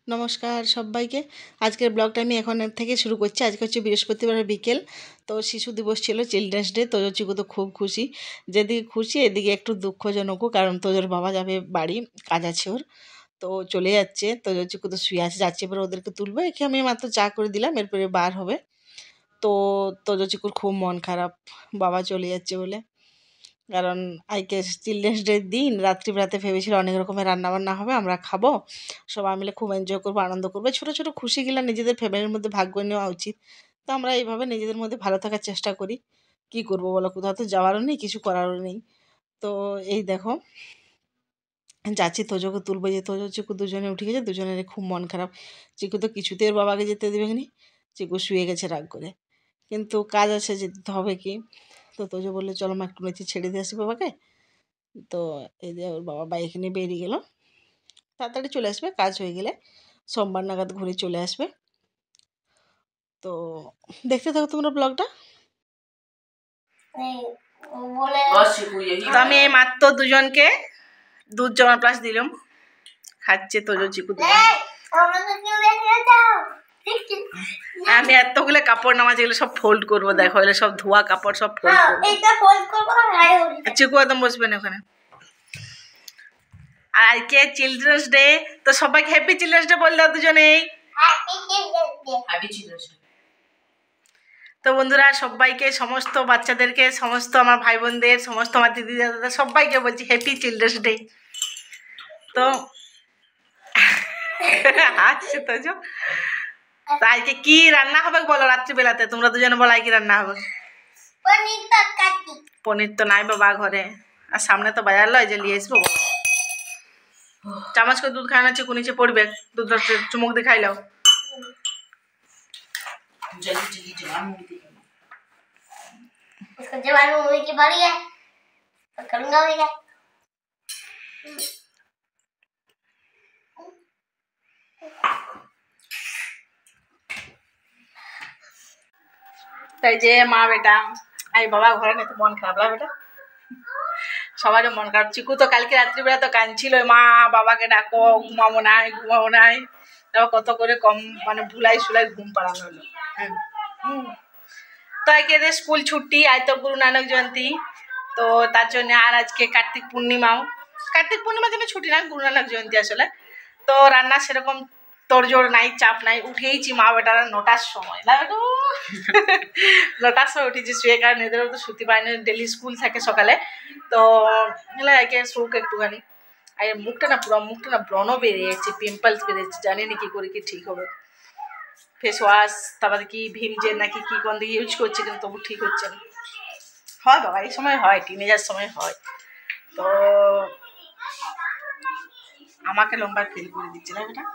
নমস্কার সবাইকে। আজকের ব্লগটা আমি এখন থেকে শুরু করছি। আজকে হচ্ছে বৃহস্পতিবারের বিকেল, তো শিশু দিবস ছিল, চিলড্রেন্স ডে। তোজো চিকু তো খুব খুশি, যেদিকে খুশি এদিকে একটু দুঃখজনকও, কারণ তোজোর বাবা যাবে বাড়ি, কাজ আছে ওর, তো চলে যাচ্ছে। তোজো চিকু তো শুয়ে আছে, যাচ্ছে, এবার ওদেরকে তুলবে। একে আমি মাত্র চা করে দিলাম, এরপরে বার হবে। তো তোজো চিকুর খুব মন খারাপ, বাবা চলে যাচ্ছে বলে। কারণ আজকে চিলড্রেন্স ডের দিন, রাত্রিবেলাতে ভেবেছিল অনেক রকমের রান্নাবান্না হবে, আমরা খাবো, সবাই মিলে খুব এনজয় করবো, আনন্দ করবো। ছোটো ছোটো খুশিগুলো নিজেদের ফ্যামিলির মধ্যে ভাগ করে নেওয়া উচিত। তো আমরা এইভাবে নিজেদের মধ্যে ভালো থাকার চেষ্টা করি। কি করবো বলো, কোথাও তো যাওয়ারও নেই, কিছু করারও নেই। তো এই দেখো যাচ্ছি, তোজোকে তুলবো, যে তোজো চিকু দুজনে উঠে গেছে, দুজনের খুব মন খারাপ। চিকু তো কিছুতে ওর বাবাকে যেতে দেবে নি, চিকু শুয়ে গেছে রাগ করে, কিন্তু কাজ আছে, যেতে হবে কি। তো তোজো বললো চলো মা একটু নিচে ছেড়ে দিয়ে আসি বাবাকে। তো এই যে ওর বাবা বাইক নিয়ে বেরিয়ে গেল, তাড়াতাড়ি চলে আসবে, কাজ হয়ে গেলে সোমবার নাগাদ ঘুরে চলে আসবে। তো দেখতে থাকো তোমরা ব্লগটা। তো আমি এই মাত্র দুজনকে দুধ জমা প্লাস দিলাম, খাচ্ছে তোজো চিকু দুজন। আমি এতগুলো কাপড় নামা যেগুলো সব ফোল্ড করবো, দেখো এগুলো সব ধোয়া কাপড়, সব ফোল্ড করবো। চিকু একদম বসবে না ওখানে। আর আজকে চিলড্রেন্স ডে, তো সবাইকে হ্যাপি চিলড্রেন্স ডে বল দাও দুজনেই। তো বন্ধুরা সবাইকে, সমস্ত বাচ্চাদেরকে, সমস্ত আমার ভাই বোনদের, সমস্ত আমার দিদি দাদা সবাইকে বলছি হ্যাপি চিলড্রেন্স ডে। তো আচ্ছা তোজো, তো আজকে কি রান্না হবে বলো রাত্রিবেলাতে, তোমরা দুজনে বলো কি রান্না হবে। পনির তো নাই বাবা ঘরে, আর সামনে তো বাজার লয় যে নিয়ে আসবো। চামচ করে দুধ খায় না, চিকু নিচে পড়বে, দুধ চুমুক দিয়ে খাইলাও। তাই যে মা বেটা, আই বাবা ঘরে নেই, তো মন খারাপ লাগে বেটা, সবারই মন খারাপ। চিকু তো কালকে রাত্রিবেলা তো কাঁদছিল, মা বাবাকে ডাকো, ঘুমাবো নাই ঘুমাবো নাই। তারপর কত করে কম মানে ভুলাই সুলাই ঘুম পাড়ানো হলো। তো আজকে এদের স্কুল ছুটি, আজ তো গুরু নানক জয়ন্তী, তো তার জন্য, আর আজকে কার্তিক পূর্ণিমাও, কার্তিক পূর্ণিমার জন্য ছুটি না, গুরু নানক জয়ন্তী আসলে। তো রান্না সেরকম তোড়জোড় নাই, চাপ নাই, উঠেইছি মা বেটারা 9টার সময়, না বেটো 9টার সময় উঠেছি শুয়ে, কারণ এদেরও তো ছুটি পায় না, ডেলি স্কুল থাকে সকালে। তো একে শুক একটুখানি, আর মুখটা না পুরো, মুখটা না ব্রণ বেরিয়েছে, পিম্পলস বেরিয়েছে, জানি না কি করে কি ঠিক হবে। ফেস ওয়াশ, তারপরে কি ভীম জেল নাকি কি কোন দিকে ইউজ করছে, কিন্তু তবু ঠিক হচ্ছে না। হয় বাবা, এই সময় হয়, টিনেজার সময় হয়। তো আমাকে লম্বা ফিল করে দিচ্ছে না বেটা।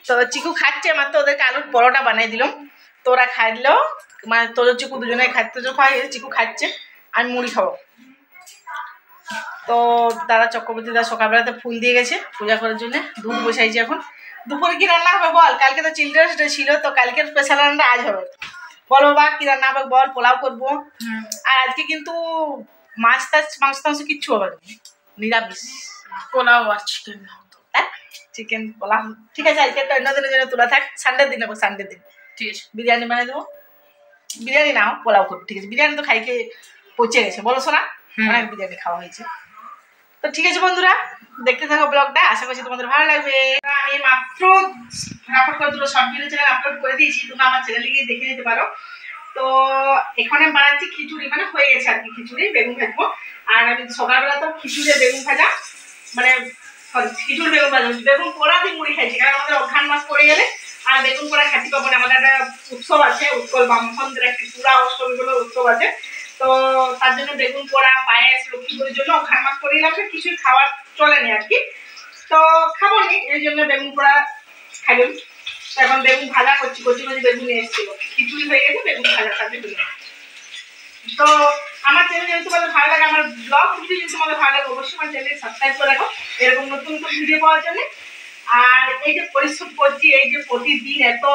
তো চিকু খাচ্ছে, মাত্র ওদেরকে আলুর পরোটা বানিয়ে দিলাম, তো ওরা খাইলো, মানে তোর চিকু দুজনে খাচ্ছে, তো খাই, চিকু খাচ্ছে, আমি মুড়ি খাবো। তো দাদা চক্রবর্তী দাদা সকালবেলাতে ফুল দিয়ে গেছে পূজা করার জন্য, দুধ বসাইছি এখন। দুপুরে কি রান্না হবে বল, কালকে তো চিলড্রেন্স ডে ছিল, তো কালকের স্পেশাল রান্না আজ হবে। বল বাবা কি রান্না হবে বল। পোলাও করবো, আর আজকে কিন্তু মাছ টাছ মাংস টাংস কিচ্ছু হবে না, নিরামিষ। পোলাও আর চিকেন, চিকেন পোলাও, ঠিক আছে। আজকে একটা অন্য দিনের জন্য তোলা থাক, সানডে দিন নেবো, সানডে দিন ঠিক আছে বিরিয়ানি বানিয়ে দেবো। বিরিয়ানি নাও, পোলাও করবো, ঠিক আছে। বিরিয়ানি তো খাইকে পচে গেছে, বলো শোনা, অনেক বিরিয়ানি খাওয়া হয়েছে। তো ঠিক আছে বন্ধুরা, দেখতে থাকো ব্লগটা, আশা করছি তোমাদের ভালো লাগবে। আমি মাত্র আপলোড করে দিল, সব ভিডিও চ্যানেল আপলোড করে দিয়েছি, তোমরা আমার চ্যানেলে গিয়ে দেখে নিতে পারো। তো এখানে বানাচ্ছি খিচুড়ি, মানে হয়ে গেছে আর কি, খিচুড়ি বেগুন ভাজবো। আর আমি সকালবেলা তো খিচুড়ি বেগুন ভাজা, মানে খিচুড়ি বেগুন ভাজা, বেগুন পোড়া দিয়ে মুড়ি খাইছি, কারণ আমাদের অঘ্রাণ মাস পড়ে গেলে আর বেগুন পোড়া খাচ্ছি পাবো না। আমাদের একটা উৎসব আছে, উৎকল বামফ্রন্টের একটি পুরা অষ্টমীগুলো উৎসব আছে, তো তার জন্য বেগুন পোড়া, পায়েস, লক্ষ্মীপুরের জন্য অঘ্রাণ মাস পড়ে গেলে কিছুই খাওয়ার চলেনি আর কি, তো খাবো নি, এই জন্য বেগুন পোড়া খাইলাম। এখন বেগুন ভাজা করছি, কচি কচি বেগুন নিয়ে এসেছিল, খিচুড়ি হয়ে গেছে, বেগুন ভাজা খাবে। তো আমার চ্যানেল যদি তোমাদের ভালো লাগে, আমার ব্লগ ভিডিও যদি তোমাদের ভালো লাগে, অবশ্যই আমার চ্যানেল সাবস্ক্রাইব করে রাখো এরকম নতুন নতুন ভিডিও পাওয়ার জন্য। আর এই যে পরিশ্রম করছি, এই যে প্রতিদিন এত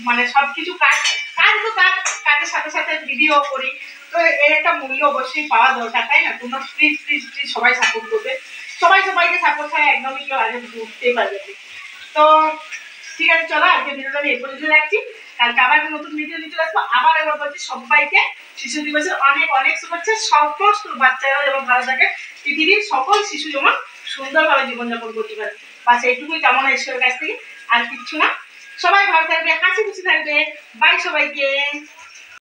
মানে সবকিছু কাজ, কাজ তো কাজ, কাজের সাথে সাথে ভিডিও করি, তো এর একটা মূল্য অবশ্যই পাওয়া দরকার, তাই না? তোমরা প্লিজ প্লিজ প্লিজ সবাই সাপোর্ট করবে, সবাই সবাইকে সাপোর্ট ছাড়া একদমই কেউ আগে উঠতেই পারবে। তো ঠিক আছে, চলো আজকে ভিডিওটা আমি এই পর্যন্ত রাখছি। কালকে আবার একটা নতুন ভিডিও নিয়ে চলে আসবো। আবার একবার বলছি সবাইকে শিশু দিবসের অনেক অনেক শুভেচ্ছা। সমস্ত বাচ্চারা যেমন ভালো থাকে, পৃথিবীর সকল শিশু যেমন সুন্দরভাবে জীবনযাপন করতে পারে, বাস এইটুকুই কামনা ঈশ্বরের কাছ থেকে, আর কিচ্ছু না। সবাই ভালো থাকবে, হাসি খুশি থাকবে। বাই সবাইকে।